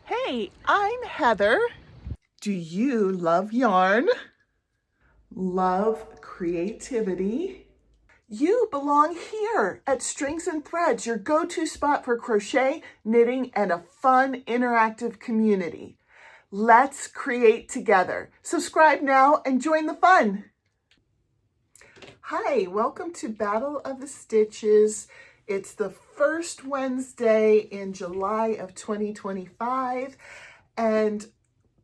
Hey, I'm Heather. Do you love yarn? Love creativity? You belong here at Strings and Threads, your go-to spot for crochet, knitting, and a fun, interactive community. Let's create together. Subscribe now and join the fun. Hi, welcome to Battle of the Stitches. It's the first Wednesday in July of 2025, and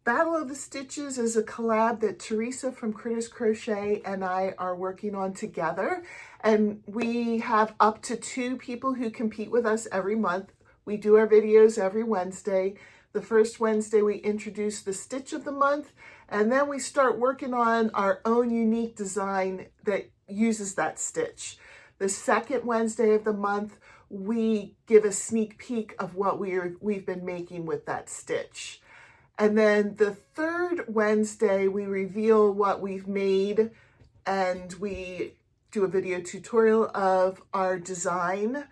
Battle of the Stitches is a collab that Teresa from Crochet and I are working on together. And we have up to 2 people who compete with us every month. We do our videos every Wednesday. The first Wednesday we introduce the stitch of the month, and then we start working on our own unique design that uses that stitch. The second Wednesday of the month, we give a sneak peek of what we've been making with that stitch. And then the third Wednesday, we reveal what we've made and we do a video tutorial of our design.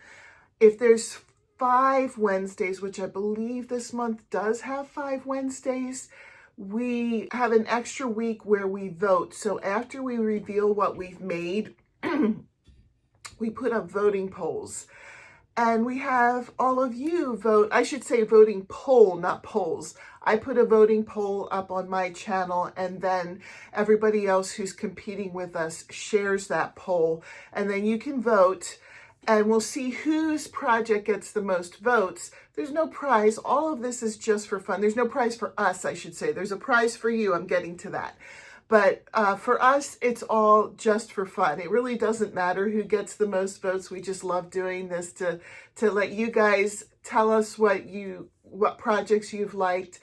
If there's 5 Wednesdays, which I believe this month does have 5 Wednesdays, we have an extra week where we vote. So after we reveal what we've made, we put up voting polls. And we have all of you vote, I should say voting poll, not polls. I put a voting poll up on my channel, and then everybody else who's competing with us shares that poll. And then you can vote, and we'll see whose project gets the most votes. There's no prize. All of this is just for fun. There's no prize for us, I should say. There's a prize for you. I'm getting to that. But for us, it's all just for fun. It really doesn't matter who gets the most votes. We just love doing this to let you guys tell us what projects you've liked.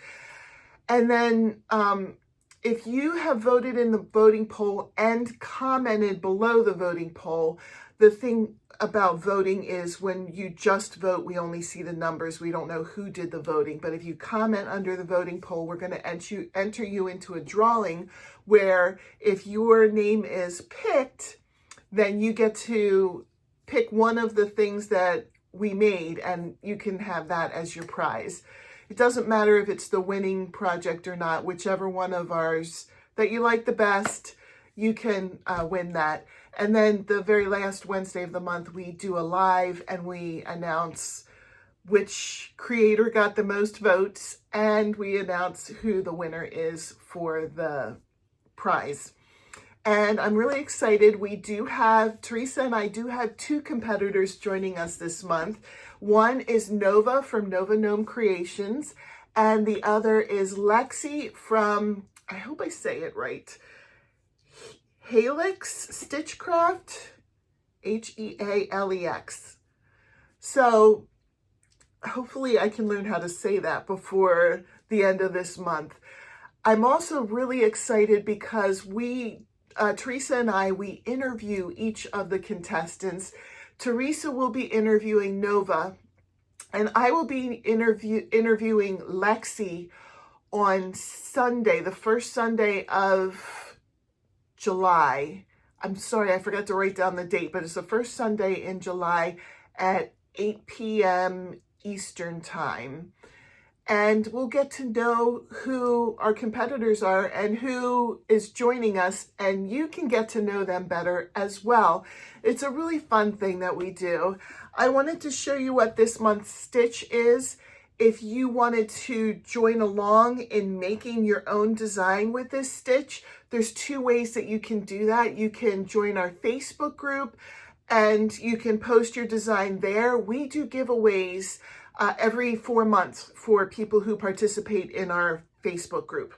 And then if you have voted in the voting poll and commented below the voting poll, the thing about voting is when you just vote, we only see the numbers. We don't know who did the voting. But if you comment under the voting poll, we're going to enter you into a drawing where if your name is picked, then you get to pick one of the things that we made, and you can have that as your prize. It doesn't matter if it's the winning project or not. Whichever one of ours that you like the best, you can win that. And then the very last Wednesday of the month, we do a live and we announce which creator got the most votes, and we announce who the winner is for the prize. And I'm really excited. Teresa and I do have 2 competitors joining us this month. One is Nova from Nova Gnome Creations, and the other is Lexi from, I hope I say it right, Helix Stitchcraft, Healex. So hopefully I can learn how to say that before the end of this month. I'm also really excited because Teresa and I, we interview each of the contestants. Teresa will be interviewing Nova, and I will be interviewing Lexi on Sunday, the first Sunday of July. I'm sorry, I forgot to write down the date, but it's the first Sunday in July at 8 p.m. Eastern Time. And we'll get to know who our competitors are and who is joining us, and you can get to know them better as well. It's a really fun thing that we do. I wanted to show you what this month's stitch is. If you wanted to join along in making your own design with this stitch, there's 2 ways that you can do that. You can join our Facebook group and you can post your design there. We do giveaways every 4 months for people who participate in our Facebook group.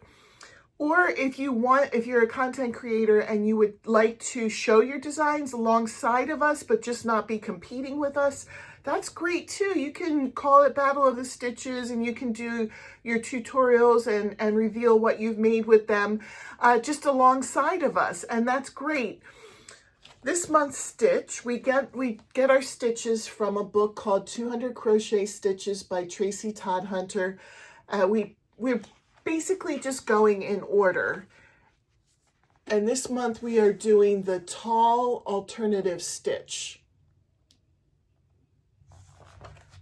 Or if you're a content creator and you would like to show your designs alongside of us, but just not be competing with us, that's great too. You can call it Battle of the Stitches and you can do your tutorials and reveal what you've made with them just alongside of us, and that's great. This month's stitch, we get our stitches from a book called 200 Crochet Stitches by Tracey Todhunter. We're basically just going in order. And this month we are doing the tall alternative stitch.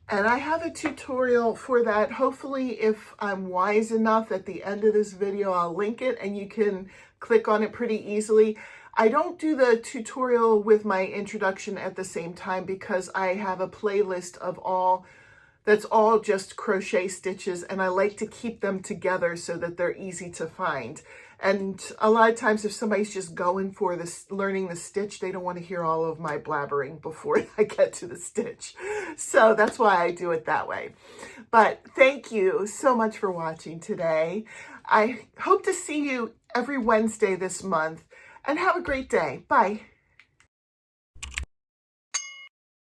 And I have a tutorial for that. Hopefully, if I'm wise enough, at the end of this video, I'll link it and you can click on it pretty easily. I don't do the tutorial with my introduction at the same time because I have a playlist of that's all just crochet stitches, and I like to keep them together so that they're easy to find. And a lot of times if somebody's just going for this, learning the stitch, they don't want to hear all of my blabbering before I get to the stitch. So that's why I do it that way. But thank you so much for watching today. I hope to see you every Wednesday this month, and have a great day. Bye.